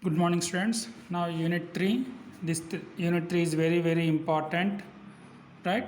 Good morning, students. Now, Unit 3. Unit 3 is very important, right?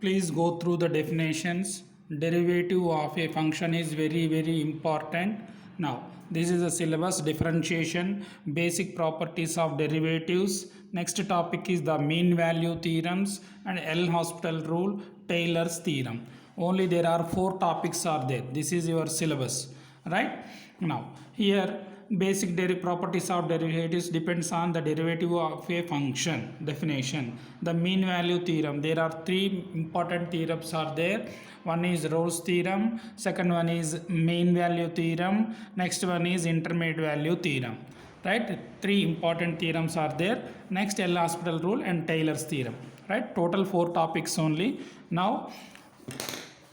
Please go through the definitions. Derivative of a function is very important. Now, this is a syllabus differentiation, basic properties of derivatives. Next topic is the mean value theorems and L'Hospital rule, Taylor's theorem. Only there are 4 topics are there. This is your syllabus, right? Now, here basic properties of derivatives depends on the derivative of a function definition. The mean value theorem, there are 3 important theorems are there. One is Rolle's theorem, second one is mean value theorem, next one is intermediate value theorem, right? 3 important theorems are there. Next, L'Hospital rule and Taylor's theorem, right? Total 4 topics only. Now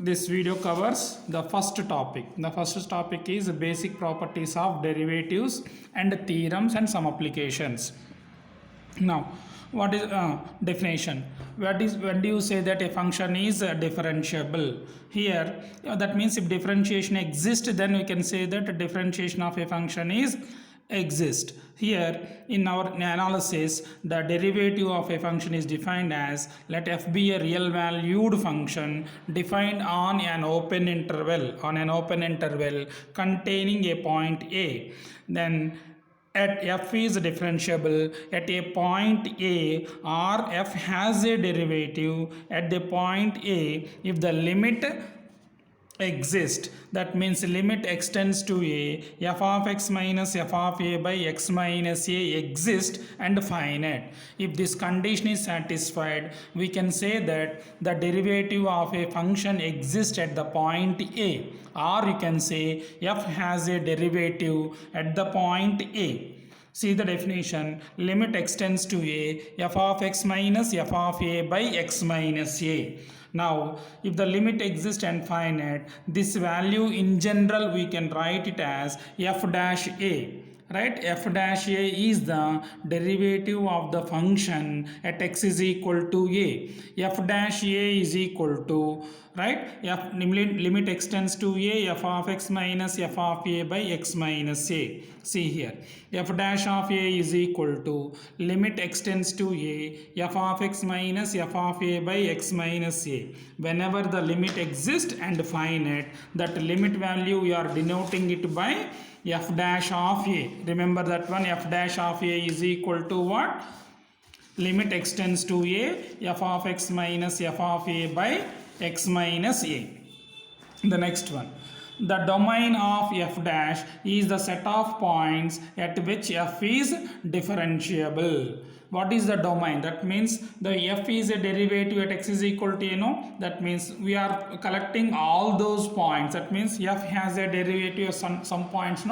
this video covers the first topic. The first topic is basic properties of derivatives and theorems and some applications. Now, what is definition? When do you say that a function is differentiable? Here, that means if differentiation exists, then we can say that differentiation of a function is exist. Here in our analysis, the derivative of a function is defined as, let f be a real valued function defined on an open interval containing a point a. Then at f is differentiable at a point a, or f has a derivative at the point a if the limit exist. That means limit extends to a, f of x minus f of a by x minus a exist and finite. If this condition is satisfied, we can say that the derivative of a function exists at the point a, or you can say f has a derivative at the point a. See the definition, limit extends to a, f of x minus f of a by x minus a. Now, if the limit exists and finite, this value in general we can write it as f dash a. Right, f dash a is the derivative of the function at x is equal to a. F dash a is equal to, right, f limit extends to a, f of x minus f of a by x minus a. See here, f dash of a is equal to limit extends to a, f of x minus f of a by x minus a. Whenever the limit exists and finite, that limit value we are denoting it by f dash of a. Remember that one, f dash of a is equal to what? Limit extends to a, f of x minus f of a by x minus a. The next one, the domain of f dash is the set of points at which f is differentiable. What is the domain? That means the f is a derivative at x is equal to that means we are collecting all those points. That means f has a derivative of some points,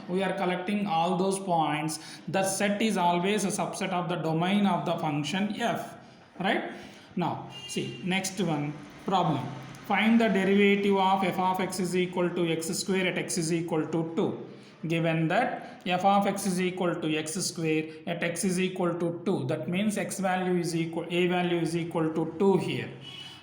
we are collecting all those points. The set is always a subset of the domain of the function f, right? Now see, next one, problem. Find the derivative of f of x is equal to x square at x is equal to 2. Given that f of x is equal to x square at x is equal to 2, that means x value is equal, a value is equal to 2 here.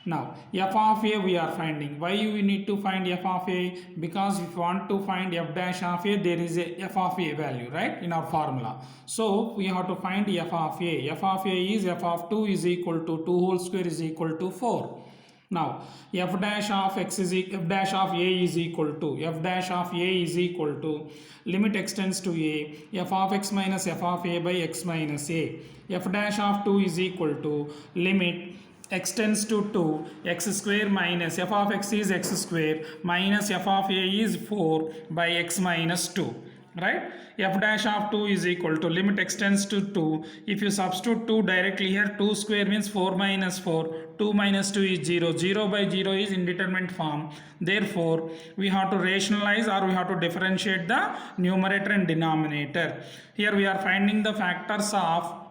Now f of a we are finding. Why we need to find f of a? Because if you want to find f dash of a, there is a f of a value, right, in our formula. So we have to find f of a. F of a is f of 2 is equal to 2 whole square is equal to 4. Now f dash of x is f dash of a is equal to limit extends to a, f of x minus f of a by x minus a. F dash of 2 is equal to limit extends to 2, x square minus f of x is x square minus f of a is 4 by x minus 2. Right, f dash of 2 is equal to limit extends to 2. If you substitute 2 directly here, 2 square means 4 minus 4, 2 minus 2 is 0, 0 by 0 is indeterminate form. Therefore we have to rationalize, or we have to differentiate the numerator and denominator. Here we are finding the factors of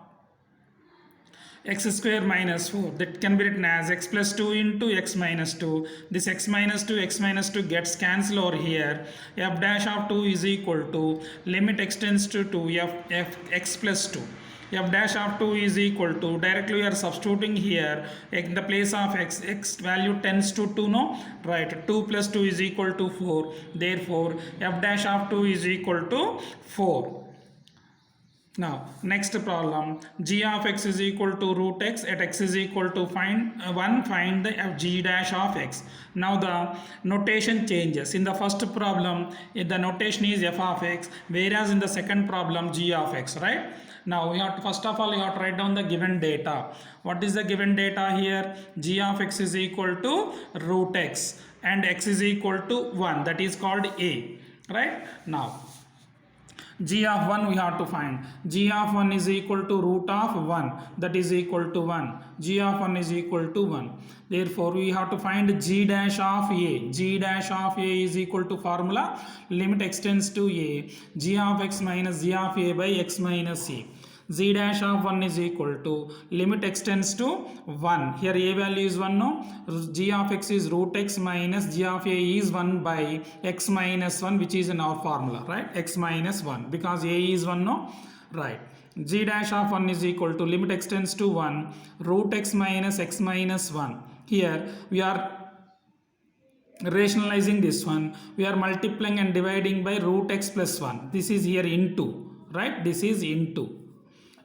x square minus 4, that can be written as x plus 2 into x minus 2. This x minus 2 gets cancelled over here. F dash of 2 is equal to limit extends to 2, x plus 2. F dash of 2 is equal to, directly we are substituting here in the place of x value tends to 2, no, right, 2 plus 2 is equal to 4. Therefore f dash of 2 is equal to 4. Now next problem, g of x is equal to root x at x is equal to find 1, find the f g dash of x. Now the notation changes. In the first problem the notation is f of x, whereas in the second problem g of x, right? Now we have to, first of all you have to write down the given data. What is the given data here? G of x is equal to root x and x is equal to 1, that is called a, right? Now g of 1 we have to find. G of 1 is equal to root of 1, that is equal to 1. G of 1 is equal to 1. Therefore we have to find g dash of a. G dash of a is equal to formula limit x tends to a, g of x minus g of a by x minus a. Z dash of 1 is equal to limit x tends to 1. Here a value is 1, no? G of x is root x minus g of a is 1 by x minus 1, which is in our formula, right? X minus 1, because a is 1, no? Right. G dash of 1 is equal to limit x tends to 1 root x minus 1. Here we are rationalizing this one. We are multiplying and dividing by root x plus 1. This is here into, right? This is into.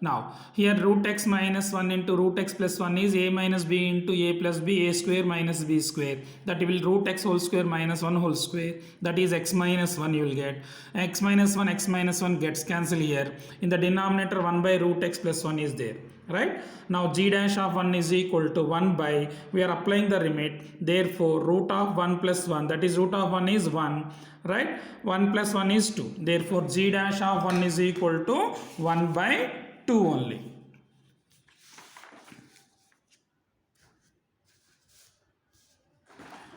Now here root x minus 1 into root x plus 1 is a minus b into a plus b, a square minus b square, that will root x whole square minus 1 whole square, that is x minus 1 you will get. X minus 1 gets cancelled here. In the denominator 1 by root x plus 1 is there, right? Now g dash of 1 is equal to 1 by, we are applying the limit, therefore root of 1 plus 1, that is root of 1 is 1, right? 1 plus 1 is 2, therefore g dash of 1 is equal to 1 by 2 only.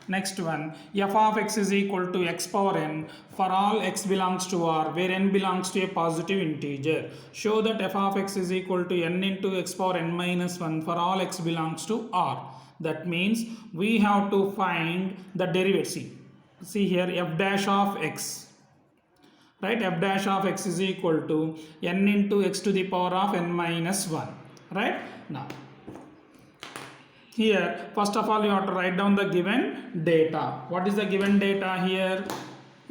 Next one, f of x is equal to x power n for all x belongs to R, where n belongs to a positive integer. Show that f of x is equal to n into x power n minus 1 for all x belongs to R. That means we have to find the derivative. See here, f dash of x, right? F dash of x is equal to n into x to the power of n minus 1, right? Now here first of all you have to write down the given data. What is the given data here?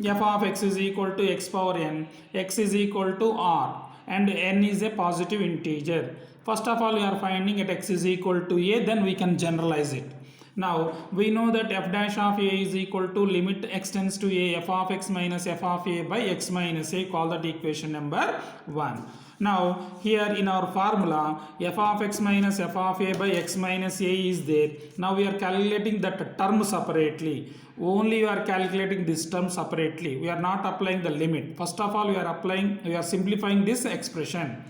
F of x is equal to x power n, x is equal to R, and n is a positive integer. First of all you are finding at x is equal to a, then we can generalize it. Now we know that f dash of a is equal to limit x tends to a, f of x minus f of a by x minus a, call that equation number 1. Now here in our formula f of x minus f of a by x minus a is there. Now we are calculating that term separately. Only we are calculating this term separately. We are not applying the limit. First of all we are simplifying this expression.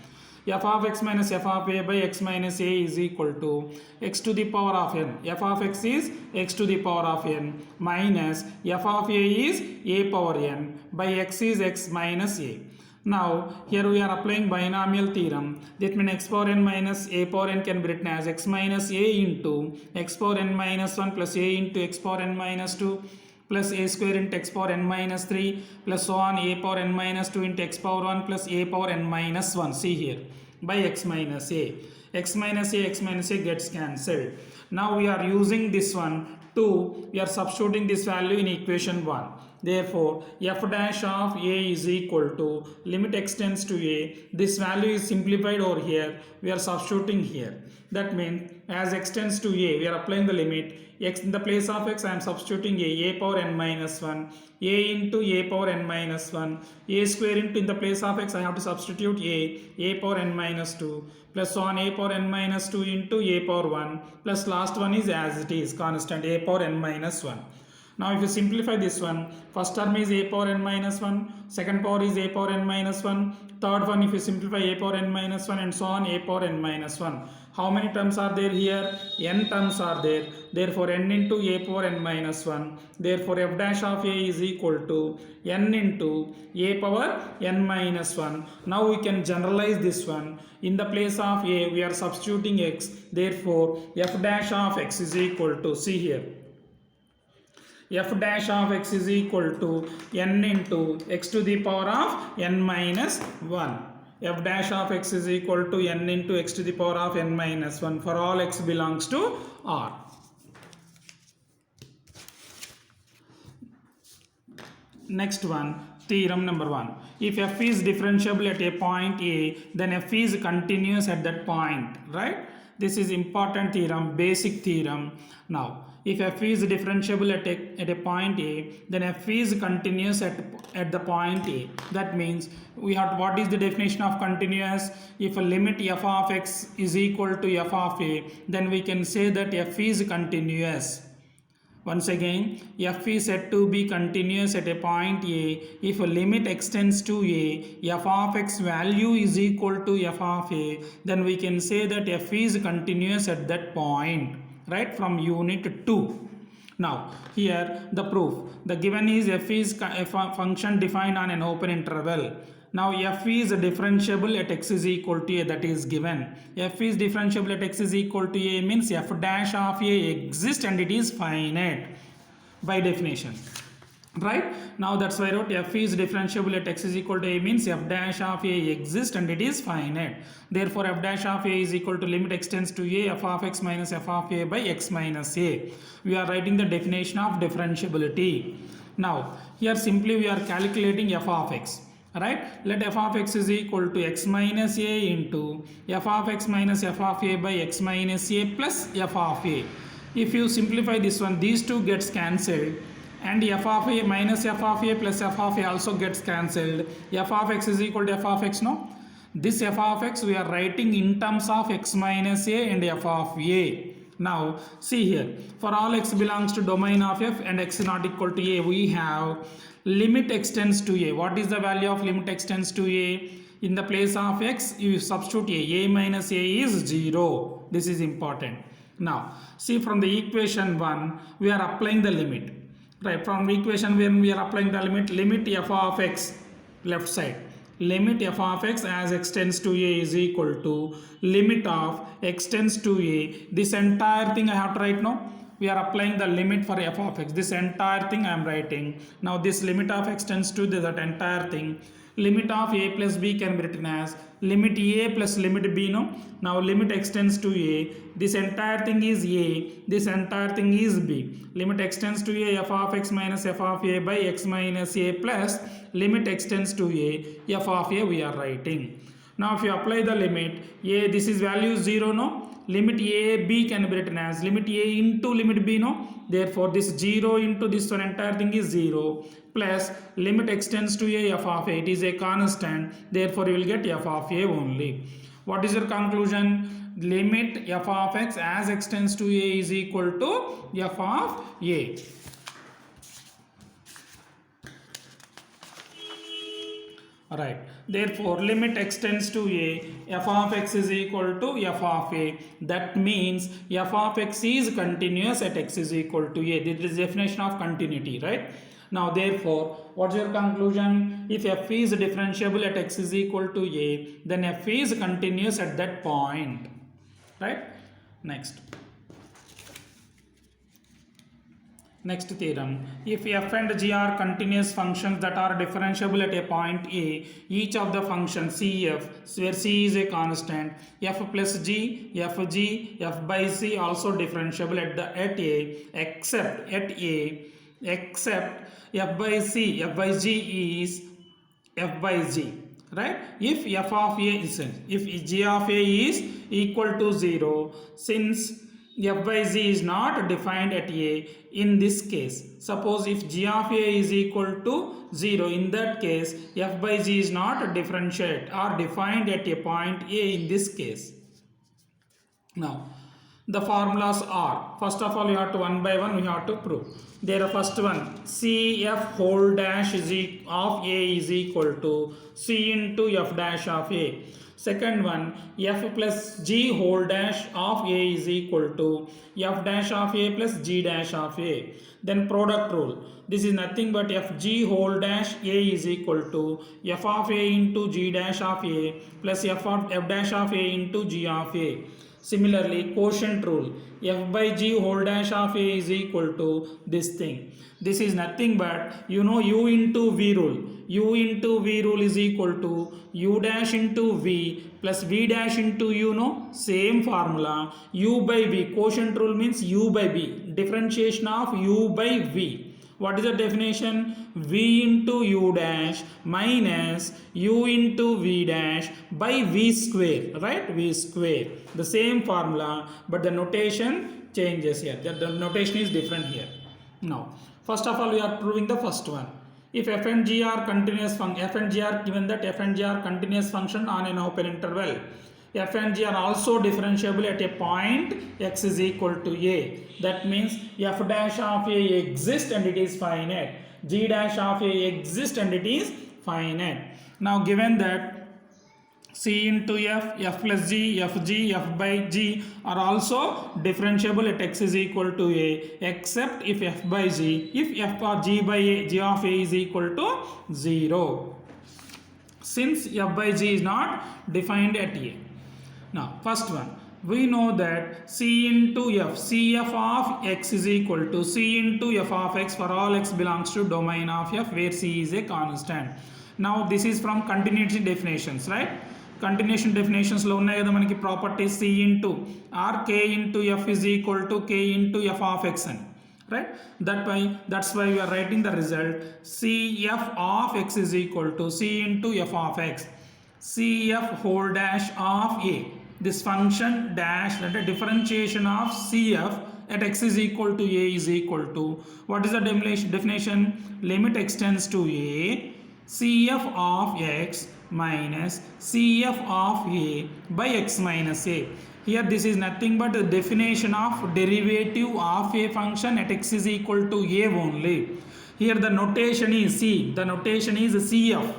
F of x minus f of a by x minus a is equal to x to the power of n. F of x is x to the power of n minus f of a is a power n by x is x minus a. Now here we are applying binomial theorem. That means x power n minus a power n can be written as x minus a into x power n minus 1 plus a into x power n minus 2 plus a square into x power n minus 3 plus so on a power n minus 2 into x power 1 plus a power n minus 1. See here, by x minus a. X minus a gets cancelled. Now we are using this one to, we are substituting this value in equation 1. Therefore f dash of a is equal to limit x tends to a. This value is simplified over here. We are substituting here. That means as x tends to a, we are applying the limit. X in the place of x I am substituting a power n minus 1, a into a power n minus 1, a square into, in the place of x I have to substitute a power n minus 2 plus so on a power n minus 2 into a power 1 plus last one is as it is constant a power n minus 1. Now if you simplify this one, first term is a power n minus 1, second power is a power n minus 1, third one if you simplify a power n minus 1 and so on a power n minus 1. How many terms are there here? N terms are there. Therefore n into a power n minus 1. Therefore f dash of a is equal to n into a power n minus 1. Now we can generalize this one. In the place of a we are substituting x. Therefore f dash of x is equal to, see here, f dash of x is equal to n into x to the power of n minus 1. F dash of x is equal to n into x to the power of n minus 1 for all x belongs to R. Next one, Theorem number 1. If f is differentiable at a point A, then f is continuous at that point, right? This is important theorem, basic theorem. Now, if f is differentiable at a point A, then f is continuous at the point A. That means we have, what is the definition of continuous? If a limit f of x is equal to f of A, then we can say that f is continuous. Once again, f is said to be continuous at a point A if a limit extends to A, f of x value is equal to f of A, then we can say that f is continuous at that point, right, from unit 2. Now, here the proof. The given is f is a function defined on an open interval. Now f is differentiable at x is equal to a, that is given. F is differentiable at x is equal to a means f dash of a exists and it is finite by definition. Right? Now that's why I wrote f is differentiable at x is equal to a means f dash of a exists and it is finite. Therefore f dash of a is equal to limit extends to a f of x minus f of a by x minus a. We are writing the definition of differentiability. Now here simply we are calculating f of x. Right, let f of x is equal to x minus a into f of x minus f of a by x minus a plus f of a. If you simplify this one, these two gets cancelled and f of a minus f of a plus f of a also gets cancelled. F of x is equal to f of x, no? This f of x we are writing in terms of x minus a and f of a. Now see here, for all x belongs to domain of f and x is not equal to a, we have limit extends to a. What is the value of limit extends to a? In the place of x you substitute a minus a is 0. This is important. Now see, from the equation 1 we are applying the limit, right? From the equation when we are applying the limit f of x, left side, limit f of x as x tends to a is equal to limit of x tends to a. This entire thing I have to write now. We are applying the limit for f of x. This entire thing I am writing. Now this limit of x tends to that entire thing. Limit of a plus b can be written as limit a plus limit b, no? Now limit extends to a. This entire thing is a. This entire thing is b. Limit extends to a f of x minus f of a by x minus a plus limit extends to a f of a we are writing. Now if you apply the limit a, this is value 0, no? Limit a b can be written as limit a into limit b, no? Therefore this 0 into this one entire thing is 0 plus limit extends to a f of a, it is a constant, therefore you will get f of a only. What is your conclusion? Limit f of x as x tends to a is equal to f of a. Right. Therefore, limit extends to a, f of x is equal to f of a. That means f of x is continuous at x is equal to a. This is the definition of continuity, right? Now, therefore, what's your conclusion? If f is differentiable at x is equal to a, then f is continuous at that point, right? Next theorem. If f and g are continuous functions that are differentiable at a point A, each of the functions cf, where c is a constant, f plus g, f by c also differentiable at a, except f by c, f by g is f by g. Right? If f of a is, if g of a is equal to 0, since f by z is not defined at a, in this case, suppose if g of a is equal to 0, in that case f by g is not differentiate or defined at a point a in this case. Now the formulas are, first of all you have to one by one we have to prove. There first one, cf whole dash of a is equal to c into f dash of a. Second one, f plus g whole dash of a is equal to f dash of a plus g dash of a. Then product rule. This is nothing but fg whole dash a is equal to f of a into g dash of a plus f dash of a into g of a. Similarly, quotient rule. F by g whole dash of a is equal to this thing. This is nothing but, you know, u into v rule. U into v rule is equal to u dash into v plus v dash into u, no? Same formula. U by v. Quotient rule means u by v. Differentiation of u by v. What is the definition? V into u dash minus u into v dash by v square, right? V square. The same formula, but the notation changes here. The notation is different here. Now, first of all, we are proving the first one. If f and g are continuous function, f and g are given that f and g are continuous function on an open interval. F and g are also differentiable at a point x is equal to a. That means f dash of a exists and it is finite. G dash of a exists and it is finite. Now given that c into f plus g, f by g are also differentiable at x is equal to a, except if f by g, if f or g by a, g of a is equal to 0. Since f by g is not defined at a. Now, first one, we know that c into f, cf of x is equal to c into f of x for all x belongs to domain of f where c is a constant. Now, this is from continuity definitions, right? Continuation definitions lo unnai kada manaki property c into or k into f is equal to k into f of x and right, that's why we are writing the result cf of x is equal to c into f of x, cf whole dash of a. This function dash, that a differentiation of cf at x is equal to a is equal to, what is the definition? Limit extends to a, cf of x minus cf of a by x minus a. Here this is nothing but the definition of derivative of a function at x is equal to a only. Here the notation is c, the notation is cf,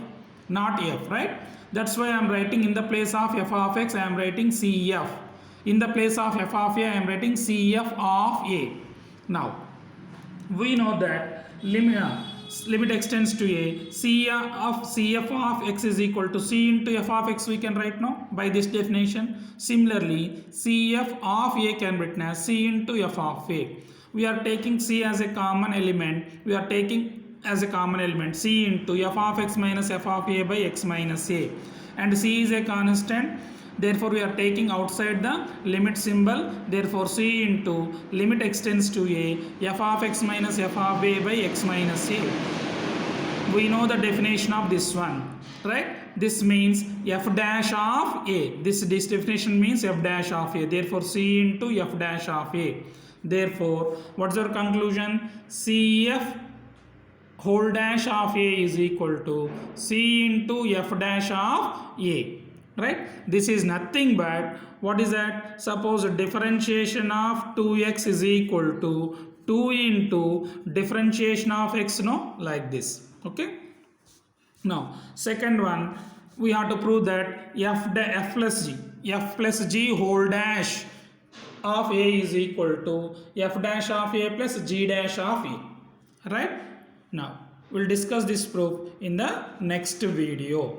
not f, right? That's why I am writing in the place of f of x, I am writing cf. In the place of f of a, I am writing cf of a. Now, we know that limit extends to a, cf of x is equal to c into f of x we can write now by this definition. Similarly, cf of a can be written as c into f of a. We are taking c as a common element. We are taking as a common element c into f of x minus f of a by x minus a, and c is a constant, therefore we are taking outside the limit symbol, therefore c into limit extends to a, f of x minus f of a by x minus a. We know the definition of this one, right? This means f dash of a, this definition means f dash of a, therefore c into f dash of a. Therefore what's our conclusion? Cf whole dash of a is equal to c into f dash of a, right? This is nothing but, what is that? Suppose differentiation of 2x is equal to 2 into differentiation of x, no, like this, okay? Now second one, we have to prove that f plus g whole dash of a is equal to f dash of a plus g dash of a, right? Now, we'll discuss this proof in the next video.